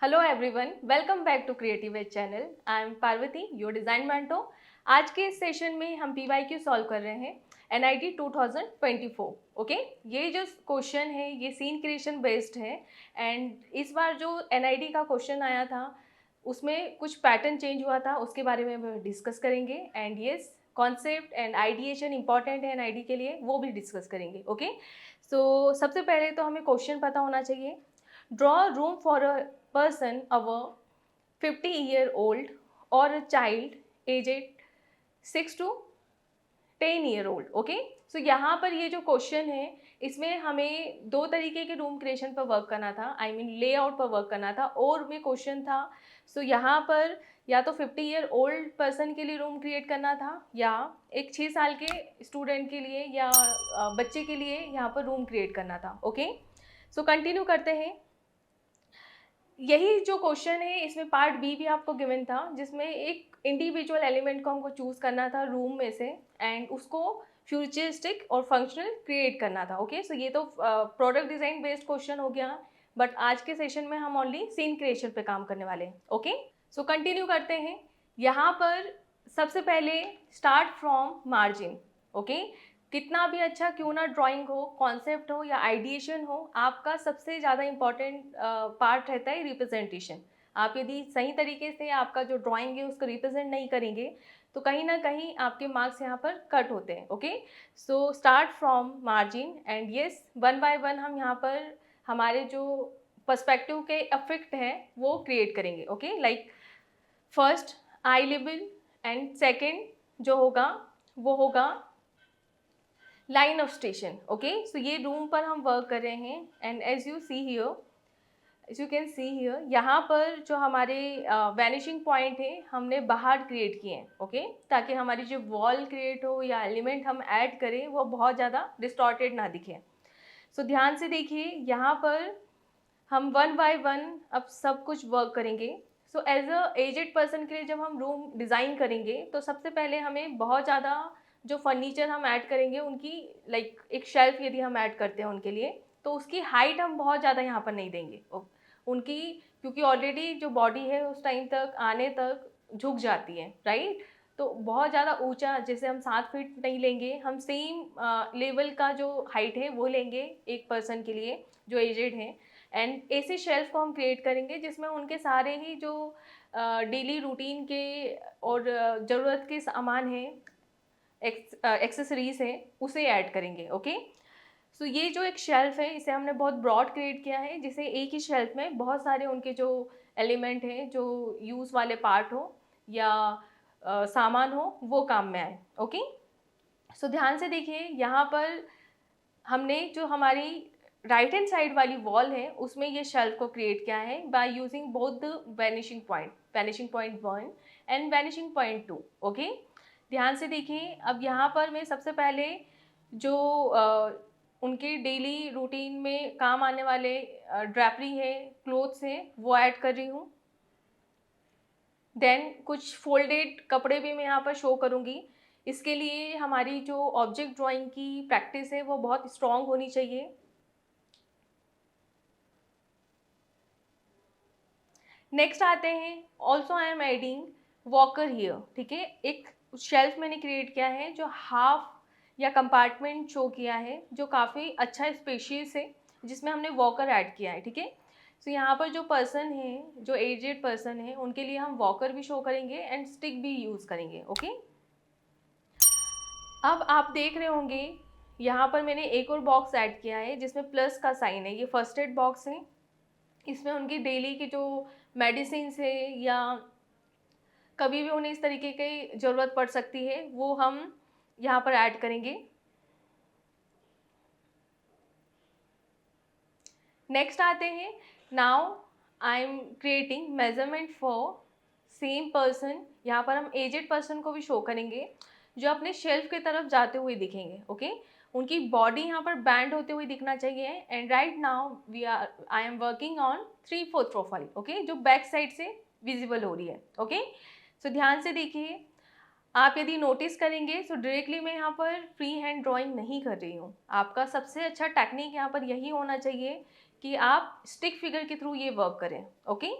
Hello everyone, welcome back to creative edge channel. I am Parvati, your design mentor. आज के इस session में हम पीवाईक्यू सॉल्व कर रहे हैं एनआईटी 2024। ओके, ये जो क्वेश्चन है ये सीन क्रिएशन बेस्ड है। एंड इस बार जो एनआईटी का क्वेश्चन आया था उसमें कुछ पैटर्न चेंज हुआ था, उसके बारे में हम डिस्कस करेंगे। And yes, concept and ideation important है एनआईटी के लिए, वो भी डिस्कस करेंगे। ओके, सो सबसे पहले तो हमें क्वेश्चन पता होना चाहिए। Draw room for a person above 50-year-old or a child aged 6 to 10-year-old। Okay, सो यहाँ पर ये जो क्वेश्चन है इसमें हमें दो तरीके के रूम क्रिएशन पर वर्क करना था, आई मीन लेआउट पर वर्क करना था। और में क्वेश्चन था, सो यहाँ पर या तो 50-year-old पर्सन के लिए रूम क्रिएट करना था या एक 6 साल के स्टूडेंट के लिए या बच्चे के लिए यहाँ पर रूम क्रिएट करना था। ओके, सो कंटिन्यू करते हैं। यही जो क्वेश्चन है इसमें पार्ट बी भी आपको गिवन था, जिसमें एक इंडिविजुअल एलिमेंट को हमको चूज़ करना था रूम में से एंड उसको फ्यूचरिस्टिक और फंक्शनल क्रिएट करना था। ओके, सो ये तो प्रोडक्ट डिज़ाइन बेस्ड क्वेश्चन हो गया, बट आज के सेशन में हम ओनली सीन क्रिएशन पे काम करने वाले हैं। ओके, सो कंटिन्यू करते हैं। यहाँ पर सबसे पहले स्टार्ट फ्रॉम मार्जिन। ओके, कितना भी अच्छा क्यों ना ड्राइंग हो, कॉन्सेप्ट हो या आइडिएशन हो, आपका सबसे ज़्यादा इम्पॉर्टेंट पार्ट रहता है रिप्रेजेंटेशन। आप यदि सही तरीके से आपका जो ड्राइंग है उसको रिप्रेजेंट नहीं करेंगे तो कहीं ना कहीं आपके मार्क्स यहाँ पर कट होते हैं। Okay, so start from margin and yes, one by one हम यहाँ पर हमारे जो पर्सपेक्टिव के अफेक्ट हैं वो क्रिएट करेंगे। Okay, like first eye level and second जो होगा वो होगा line of station. Okay, so ये रूम पर हम वर्क कर रहे हैं and as you see here, as you can see here, यहाँ पर जो हमारे वैनिशिंग पॉइंट है हमने बाहर क्रिएट किए हैं। ओके, ताकि हमारी जो वॉल क्रिएट हो या एलिमेंट हम ऐड करें वो बहुत ज़्यादा डिस्टॉर्टेड ना दिखे। सो ध्यान से देखिए, यहाँ पर हम वन बाय वन अब सब कुछ वर्क करेंगे। So as a aged person के लिए जब हम रूम डिज़ाइन करेंगे तो सबसे पहले हमें बहुत ज़्यादा जो फर्नीचर हम ऐड करेंगे उनकी, लाइक एक शेल्फ यदि हम ऐड करते हैं उनके लिए, तो उसकी हाइट हम बहुत ज़्यादा यहाँ पर नहीं देंगे उनकी, क्योंकि ऑलरेडी जो बॉडी है उस टाइम तक आने तक झुक जाती है, राइट। तो बहुत ज़्यादा ऊंचा जैसे हम 7 फीट नहीं लेंगे, हम सेम लेवल का जो हाइट है वो लेंगे एक पर्सन के लिए जो एजेड है। एंड ऐसे शेल्फ को हम क्रिएट करेंगे जिसमें उनके सारे ही जो डेली रूटीन के और ज़रूरत के सामान हैं, एक्सेसरीज हैं, उसे ऐड करेंगे। ओके, सो ये जो एक शेल्फ है इसे हमने बहुत ब्रॉड क्रिएट किया है, जिसे एक ही शेल्फ में बहुत सारे उनके जो एलिमेंट हैं, जो यूज़ वाले पार्ट हो या सामान हो, वो काम में आए। ओके, सो ध्यान से देखिए, यहाँ पर हमने जो हमारी राइट हैंड साइड वाली वॉल है उसमें ये शेल्फ को क्रिएट किया है by using both the vanishing point 1 and vanishing point 2। Okay, ध्यान से देखिए, अब यहाँ पर मैं सबसे पहले जो उनके डेली रूटीन में काम आने वाले ड्रैपरी है, क्लोथ्स है, वो ऐड कर रही हूँ। देन कुछ फोल्डेड कपड़े भी मैं यहाँ पर शो करूँगी। इसके लिए हमारी जो ऑब्जेक्ट ड्राइंग की प्रैक्टिस है वो बहुत स्ट्रॉन्ग होनी चाहिए। नेक्स्ट आते हैं, also I am adding walker here. ठीक है, एक शेल्फ मैंने क्रिएट किया है जो हाफ या कंपार्टमेंट शो किया है, जो काफ़ी अच्छा स्पेशियस है, जिसमें हमने वॉकर ऐड किया है। ठीक है, सो यहाँ पर जो पर्सन है, जो एजेड पर्सन है, उनके लिए हम वॉकर भी शो करेंगे एंड स्टिक भी यूज़ करेंगे। ओके, अब आप देख रहे होंगे यहाँ पर मैंने एक और बॉक्स ऐड किया है जिसमें प्लस का साइन है, ये फर्स्ट एड बॉक्स है। इसमें उनकी डेली की जो मेडिसिन है या कभी भी उन्हें इस तरीके की ज़रूरत पड़ सकती है वो हम यहाँ पर ऐड करेंगे। नेक्स्ट आते हैं, now I am creating measurement for same person. यहाँ पर हम एजेड पर्सन को भी शो करेंगे जो अपने शेल्फ की तरफ जाते हुए दिखेंगे। ओके, उनकी बॉडी यहाँ पर बैंड होते हुए दिखना चाहिए। And right now I am working on 3/4 profile. Okay, जो बैक साइड से विजिबल हो रही है। ओके, सो ध्यान से देखिए, आप यदि नोटिस करेंगे तो डायरेक्टली मैं यहाँ पर फ्री हैंड ड्राइंग नहीं कर रही हूँ। आपका सबसे अच्छा टेक्निक यहाँ पर यही होना चाहिए कि आप स्टिक फिगर के थ्रू ये वर्क करें। ओके,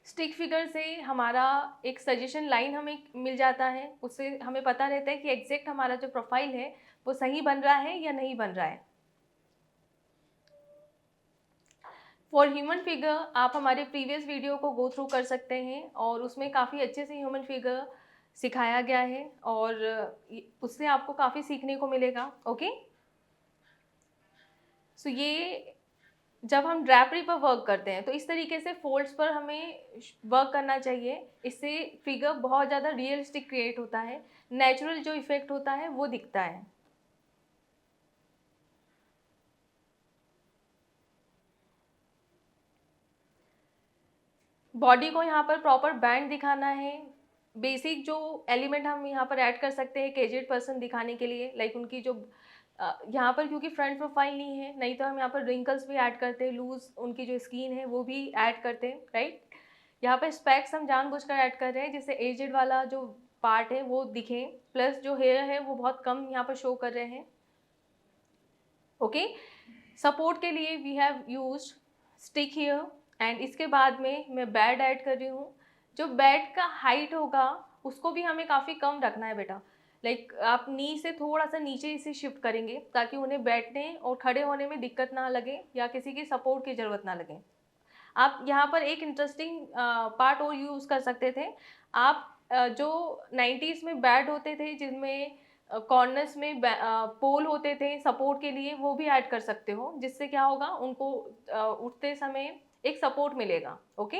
स्टिक फिगर से हमारा एक सजेशन लाइन हमें मिल जाता है, उससे हमें पता रहता है कि एग्जैक्ट हमारा जो प्रोफाइल है वो सही बन रहा है या नहीं बन रहा है। फॉर ह्यूमन फिगर आप हमारे प्रीवियस वीडियो को गो थ्रू कर सकते हैं और उसमें काफ़ी अच्छे से ह्यूमन फिगर सिखाया गया है और उससे आपको काफ़ी सीखने को मिलेगा। ओके, सो ये जब हम ड्रैपरी पर वर्क करते हैं तो इस तरीके से फोल्ड्स पर हमें वर्क करना चाहिए। इससे फिगर बहुत ज़्यादा रियलिस्टिक क्रिएट होता है, नेचुरल जो इफेक्ट होता है वो दिखता है। बॉडी को यहाँ पर प्रॉपर बैंड दिखाना है। बेसिक जो एलिमेंट हम यहाँ पर ऐड कर सकते हैं एजेड पर्सन दिखाने के लिए, लाइक उनकी जो यहाँ पर क्योंकि फ्रंट प्रोफाइल नहीं है, नहीं तो हम यहाँ पर रिंकल्स भी ऐड करते हैं, लूज उनकी जो स्किन है वो भी ऐड करते हैं, राइट। यहाँ पर स्पेक्स हम जानबूझकर ऐड कर रहे हैं जिससे एजेड वाला जो पार्ट है वो दिखे, प्लस जो हेयर है वो बहुत कम यहाँ पर शो कर रहे हैं। ओके, सपोर्ट के लिए we have used stick here and इसके बाद में मैं बेड ऐड कर रही हूँ। जो बेड का हाइट होगा उसको भी हमें काफ़ी कम रखना है बेटा, लाइक आप नी से थोड़ा सा नीचे इसे शिफ्ट करेंगे ताकि उन्हें बैठने और खड़े होने में दिक्कत ना लगे या किसी की सपोर्ट की ज़रूरत ना लगे। आप यहाँ पर एक इंटरेस्टिंग पार्ट और यूज़ कर सकते थे। आप जो 90s में बेड होते थे जिनमें कॉर्नर्स में पोल होते थे सपोर्ट के लिए, वो भी ऐड कर सकते हो, जिससे क्या होगा उनको उठते समय एक सपोर्ट मिलेगा। ओके,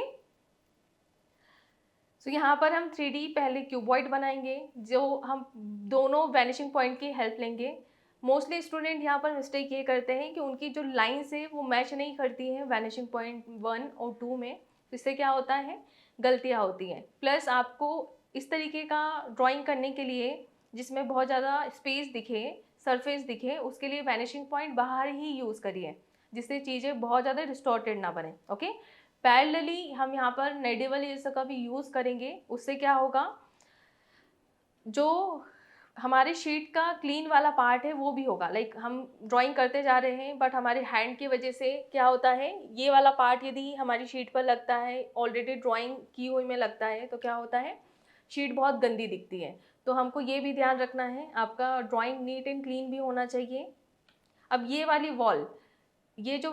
सो यहाँ पर हम 3D पहले क्यूबॉइड बनाएंगे, जो हम दोनों वैनिशिंग पॉइंट की हेल्प लेंगे। मोस्टली स्टूडेंट यहाँ पर मिस्टेक ये करते हैं कि उनकी जो लाइन्स है वो मैच नहीं करती हैं वैनिशिंग पॉइंट 1 और 2 में, इससे क्या होता है गलतियाँ होती हैं। प्लस आपको इस तरीके का ड्राइंग करने के लिए जिसमें बहुत ज़्यादा स्पेस दिखे, सरफेस दिखे, उसके लिए वैनिशिंग पॉइंट बाहर ही यूज़ करिए जिससे चीज़ें बहुत ज़्यादा डिस्टॉर्टेड ना बने। ओके, पैरेलली हम यहाँ पर नेडिवल इरेजर का भी यूज़ करेंगे। उससे क्या होगा, जो हमारे शीट का क्लीन वाला पार्ट है वो भी होगा, लाइक हम ड्राइंग करते जा रहे हैं बट हमारे हैंड की वजह से क्या होता है, ये वाला पार्ट यदि हमारी शीट पर लगता है, ऑलरेडी ड्राइंग की हुई में लगता है, तो क्या होता है शीट बहुत गंदी दिखती है। तो हमको ये भी ध्यान रखना है, आपका ड्राइंग नीट एंड क्लीन भी होना चाहिए। अब ये वाली वॉल, ये जो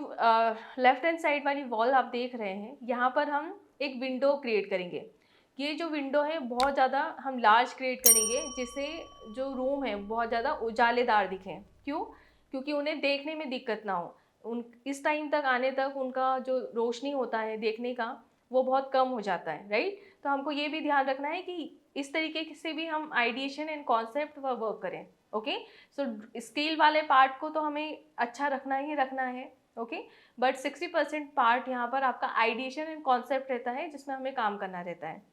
लेफ्ट हैंड साइड वाली वॉल आप देख रहे हैं, यहाँ पर हम एक विंडो क्रिएट करेंगे। ये जो विंडो है बहुत ज़्यादा हम लार्ज क्रिएट करेंगे जिससे जो रूम है बहुत ज़्यादा उजालेदार दिखें। क्यों? क्योंकि उन्हें देखने में दिक्कत ना हो, उन इस टाइम तक आने तक उनका जो रोशनी होता है देखने का वो बहुत कम हो जाता है, राइट। तो हमको ये भी ध्यान रखना है कि इस तरीके से भी हम आइडिएशन एंड कॉन्सेप्ट पर वर्क करें। ओके, सो स्केल वाले पार्ट को तो हमें अच्छा रखना ही रखना है। ओके, बट 60% पार्ट यहाँ पर आपका आइडिएशन एंड कॉन्सेप्ट रहता है जिसमें हमें काम करना रहता है।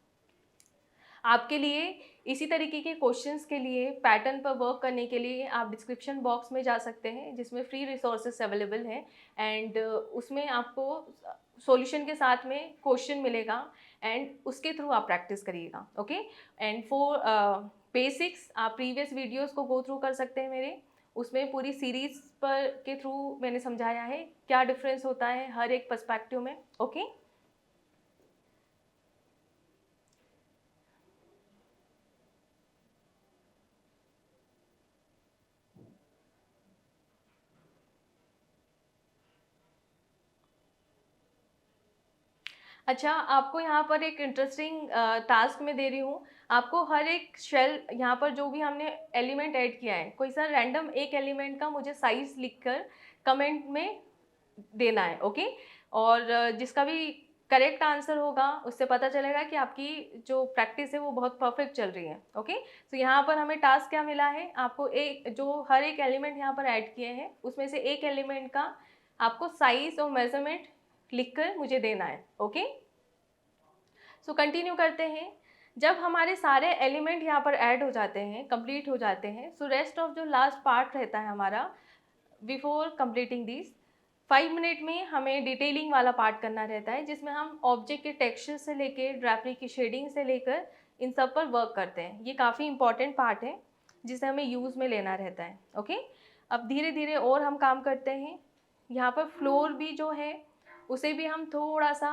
आपके लिए इसी तरीके के क्वेश्चंस के लिए पैटर्न पर वर्क करने के लिए आप डिस्क्रिप्शन बॉक्स में जा सकते हैं जिसमें फ्री रिसोर्सेज अवेलेबल हैं एंड उसमें आपको सॉल्यूशन के साथ में क्वेश्चन मिलेगा एंड उसके थ्रू आप प्रैक्टिस करिएगा। ओके, एंड फॉर बेसिक्स आप प्रीवियस वीडियोस को गो थ्रू कर सकते हैं मेरे, उसमें पूरी सीरीज पर के थ्रू मैंने समझाया है क्या डिफरेंस होता है हर एक पर्सपेक्टिव में। ओके, अच्छा, आपको यहाँ पर एक इंटरेस्टिंग टास्क मैं दे रही हूँ। आपको हर एक शेल यहाँ पर जो भी हमने एलिमेंट ऐड किया है, कोई सा रैंडम एक एलिमेंट का मुझे साइज लिखकर कमेंट में देना है। ओके, और जिसका भी करेक्ट आंसर होगा उससे पता चलेगा कि आपकी जो प्रैक्टिस है वो बहुत परफेक्ट चल रही है। ओके, तो यहाँ पर हमें टास्क क्या मिला है, आपको एक जो हर एक एलिमेंट यहाँ पर ऐड किए हैं उसमें से एक एलिमेंट का आपको साइज और मेजरमेंट लिखकर मुझे देना है। ओके, सो कंटिन्यू करते हैं। जब हमारे सारे एलिमेंट यहाँ पर ऐड हो जाते हैं, कंप्लीट हो जाते हैं, सो रेस्ट ऑफ जो लास्ट पार्ट रहता है हमारा, बिफोर कंप्लीटिंग दिस 5 मिनट में हमें डिटेलिंग वाला पार्ट करना रहता है जिसमें हम ऑब्जेक्ट के टेक्सचर से लेकर ड्रैपरी की शेडिंग से लेकर इन सब पर वर्क करते हैं। ये काफ़ी इंपॉर्टेंट पार्ट है जिसे हमें यूज़ में लेना रहता है। ओके, अब धीरे धीरे और हम काम करते हैं। यहाँ पर फ्लोर भी जो है उसे भी हम थोड़ा सा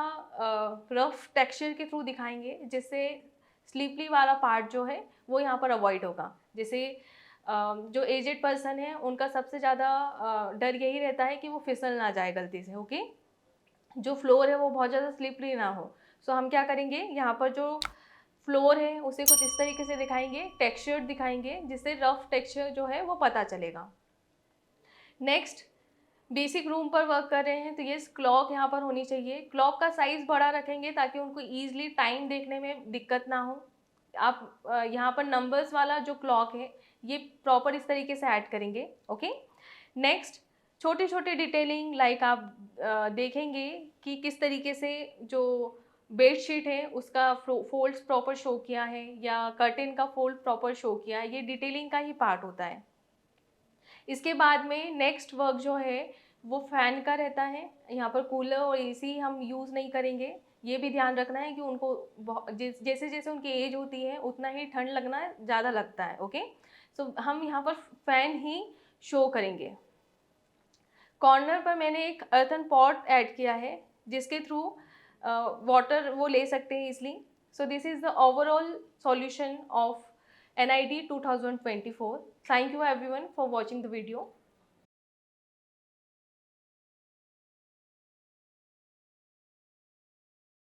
रफ टेक्सचर के थ्रू दिखाएंगे, जिससे स्लीपली वाला पार्ट जो है वो यहाँ पर अवॉइड होगा। जैसे जो एजेड पर्सन है उनका सबसे ज़्यादा डर यही रहता है कि वो फिसल ना जाए गलती से, ओके। जो फ्लोर है वो बहुत ज़्यादा स्लिपरी ना हो। सो हम क्या करेंगे, यहाँ पर जो फ्लोर है उसे कुछ इस तरीके से दिखाएंगे, टेक्सचर दिखाएंगे, जिससे रफ टेक्सचर जो है वो पता चलेगा। नेक्स्ट, बेसिक रूम पर वर्क कर रहे हैं तो ये क्लॉक यहाँ पर होनी चाहिए। क्लॉक का साइज़ बड़ा रखेंगे ताकि उनको ईजिली टाइम देखने में दिक्कत ना हो। आप यहाँ पर नंबर्स वाला जो क्लॉक है ये प्रॉपर इस तरीके से ऐड करेंगे, ओके। नेक्स्ट, छोटे छोटे डिटेलिंग लाइक आप देखेंगे कि किस तरीके से जो बेडशीट है उसका फोल्ड्स प्रॉपर शो किया है या कर्टेन का फोल्ड प्रॉपर शो किया है, ये डिटेलिंग का ही पार्ट होता है। इसके बाद में नेक्स्ट वर्क जो है वो फैन का रहता है। यहाँ पर कूलर और एसी हम यूज़ नहीं करेंगे। ये भी ध्यान रखना है कि उनको जैसे जैसे उनकी एज होती है उतना ही ठंड लगना ज़्यादा लगता है, ओके। सो हम यहाँ पर फैन ही शो करेंगे। कॉर्नर पर मैंने एक अर्थन पॉट ऐड किया है जिसके थ्रू वाटर वो ले सकते हैं इसलिए। So this is the overall solution of NIT 2024. Thank you everyone for watching the video.